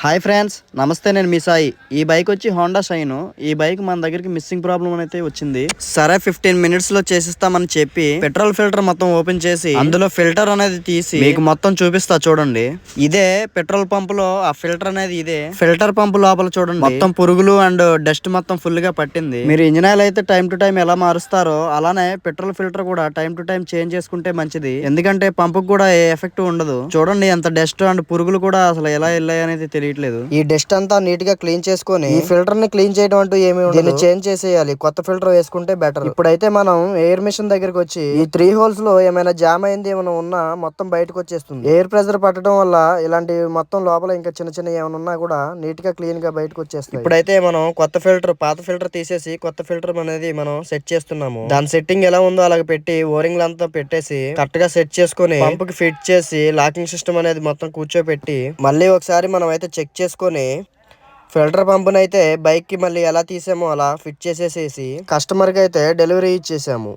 Hi friends, నమస్తే. నేను మీ సాయి. ఈ బైక్ వచ్చి హోండా షైన్. ఈ బైక్ మన దగ్గరికి మిస్సింగ్ ప్రాబ్లం అయితే వచ్చింది. సరే 15 మినిట్స్ లో చేసిస్తామని చెప్పి పెట్రోల్ ఫిల్టర్ మొత్తం ఓపెన్ చేసి అందులో ఫిల్టర్ అనేది తీసి మీకు మొత్తం చూపిస్తా చూడండి. ఇదే పెట్రోల్ పంప్ లో ఆ ఫిల్టర్ అనేది ఇదే. ఫిల్టర్ పంప్ లోపల చూడండి మొత్తం పురుగులు అండ్ డస్ట్ మొత్తం ఫుల్ గా పట్టింది. మీరు ఇంజిన్ ఆయిల్ అయితే టైం టు టైం ఎలా మారుస్తారో అలానే పెట్రోల్ ఫిల్టర్ కూడా టైం టు టైం చేంజ్ చేసుకుంటే మంచిది. ఎందుకంటే పంప్ కూడా ఏ ఎఫెక్ట్ ఉండదు. చూడండి ఎంత డస్ట్ అండ్ పురుగులు కూడా అసలు ఎలా వెళ్ళాయి అనేది తెలియట్లేదు. ఈ డస్ట్ అంతా నీట్ గా క్లీన్ చేసుకొని ఈ ఫిల్టర్ ని క్లీన్ చేయడం అంటూ ఏమి ఉండదు. దీన్ని చేంజ్ చేసేయాలి, కొత్త ఫిల్టర్ వేసుకుంటే బెటర్. ఇప్పుడైతే మనం ఎయిర్ మిషన్ దగ్గరికి వచ్చి ఈ 3 హోల్స్ లో ఏమైనా జామ్ అయింది ఏమైనా ఉన్నా మొత్తం బయటకు వచ్చేస్తుంది. ఎయిర్ ప్రెషర్ పట్టడం వల్ల ఇలాంటి మొత్తం లోపల ఇంకా చిన్న చిన్న ఏమైనా ఉన్నా కూడా నీట్ గా క్లీన్ గా బయటకు వచ్చేస్తాయి. ఇప్పుడైతే మనం కొత్త ఫిల్టర్ పాత ఫిల్టర్ తీసేసి కొత్త ఫిల్టర్ అనేది మనం సెట్ చేస్తున్నాము. దాని సెట్టింగ్ ఎలా ఉందో అలాగ పెట్టి ఓరింగ్ అంతా పెట్టేసి కరెక్ట్ గా సెట్ చేసుకుని పంప్ కి ఫిట్ చేసి లాకింగ్ సిస్టమ్ అనేది మొత్తం కూర్చోపెట్టి మళ్ళీ ఒకసారి మనం అయితే చెక్ చేసుకొని ఫిల్టర్ పంపునైతే బైక్ కి మళ్ళీ ఎలా తీసామో అలా ఫిట్ చేసేసేసి కస్టమర్ కి అయితే డెలివరీ ఇచ్చేసాము.